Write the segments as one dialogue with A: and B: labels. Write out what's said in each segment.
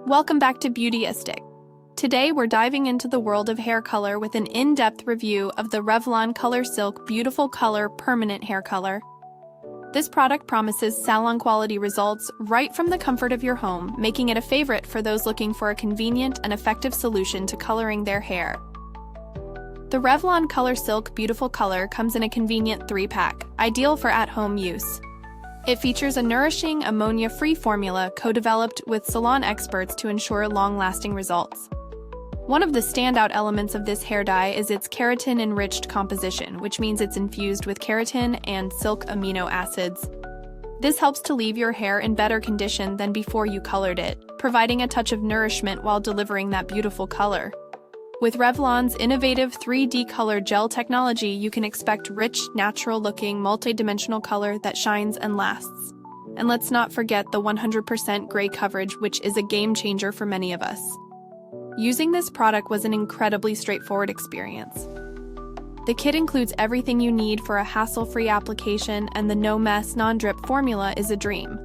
A: Welcome back to Beautyistic. Today we're diving into the world of hair color with an in-depth review of the Revlon ColorSilk Beautiful Color Permanent Hair Color. This product promises salon-quality results right from the comfort of your home, making it a favorite for those looking for a convenient and effective solution to coloring their hair. The Revlon ColorSilk Beautiful Color comes in a convenient 3-pack, ideal for at-home use. It features a nourishing ammonia-free formula co-developed with salon experts to ensure long-lasting results. One of the standout elements of this hair dye is its keratin-enriched composition, which means it's infused with keratin and silk amino acids. This helps to leave your hair in better condition than before you colored it, providing a touch of nourishment while delivering that beautiful color. With Revlon's innovative 3D color gel technology, you can expect rich, natural-looking, multidimensional color that shines and lasts. And let's not forget the 100% gray coverage, which is a game-changer for many of us. Using this product was an incredibly straightforward experience. The kit includes everything you need for a hassle-free application, and the no-mess, non-drip formula is a dream.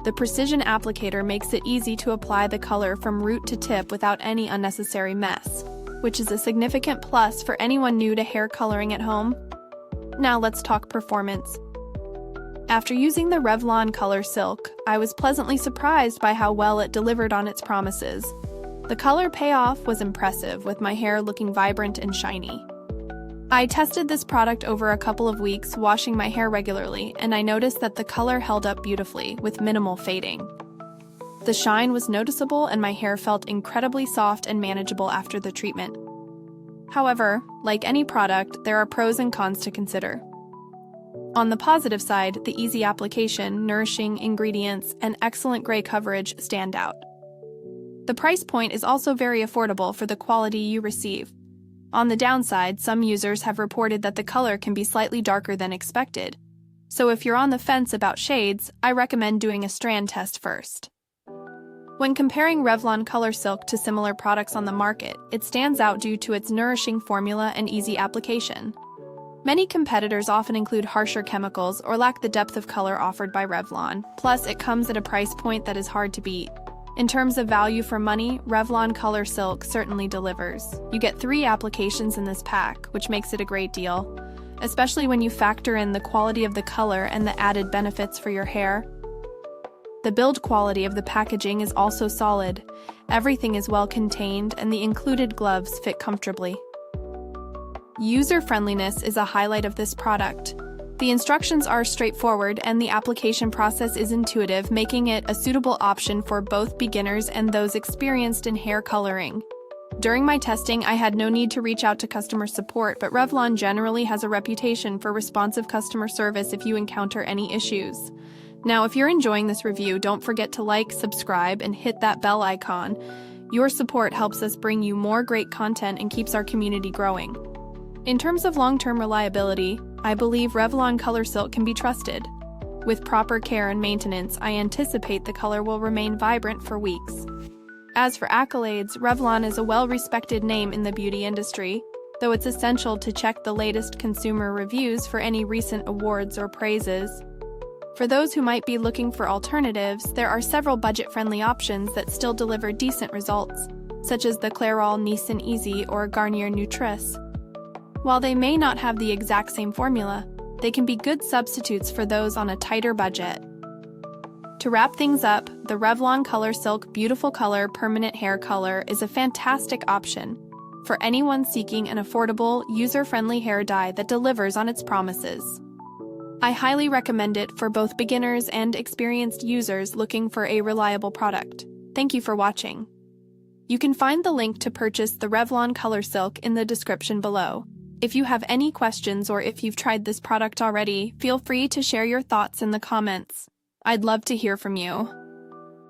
A: The precision applicator makes it easy to apply the color from root to tip without any unnecessary mess, which is a significant plus for anyone new to hair coloring at home. Now let's talk performance. After using the Revlon ColorSilk, I was pleasantly surprised by how well it delivered on its promises. The color payoff was impressive, with my hair looking vibrant and shiny. I tested this product over a couple of weeks, washing my hair regularly, and I noticed that the color held up beautifully, with minimal fading. The shine was noticeable and my hair felt incredibly soft and manageable after the treatment. However, like any product, there are pros and cons to consider. On the positive side, the easy application, nourishing ingredients, and excellent gray coverage stand out. The price point is also very affordable for the quality you receive. On the downside, some users have reported that the color can be slightly darker than expected. So if you're on the fence about shades, I recommend doing a strand test first. When comparing Revlon ColorSilk to similar products on the market, it stands out due to its nourishing formula and easy application. Many competitors often include harsher chemicals or lack the depth of color offered by Revlon, plus it comes at a price point that is hard to beat. In terms of value for money, Revlon ColorSilk certainly delivers. You get 3 applications in this pack, which makes it a great deal, especially when you factor in the quality of the color and the added benefits for your hair. The build quality of the packaging is also solid. Everything is well contained and the included gloves fit comfortably. User-friendliness is a highlight of this product. The instructions are straightforward and the application process is intuitive, making it a suitable option for both beginners and those experienced in hair coloring. During my testing, I had no need to reach out to customer support, but Revlon generally has a reputation for responsive customer service if you encounter any issues. Now, if you're enjoying this review, don't forget to like, subscribe, and hit that bell icon. Your support helps us bring you more great content and keeps our community growing. In terms of long-term reliability, I believe Revlon ColorSilk can be trusted. With proper care and maintenance, I anticipate the color will remain vibrant for weeks. As for accolades, Revlon is a well-respected name in the beauty industry, though it's essential to check the latest consumer reviews for any recent awards or praises. For those who might be looking for alternatives, there are several budget-friendly options that still deliver decent results, such as the Clairol Nice & Easy or Garnier Nutris. While they may not have the exact same formula, they can be good substitutes for those on a tighter budget. To wrap things up, the Revlon ColorSilk Beautiful Color Permanent Hair Color is a fantastic option for anyone seeking an affordable, user-friendly hair dye that delivers on its promises. I highly recommend it for both beginners and experienced users looking for a reliable product. Thank you for watching. You can find the link to purchase the Revlon ColorSilk in the description below. If you have any questions or if you've tried this product already, feel free to share your thoughts in the comments. I'd love to hear from you.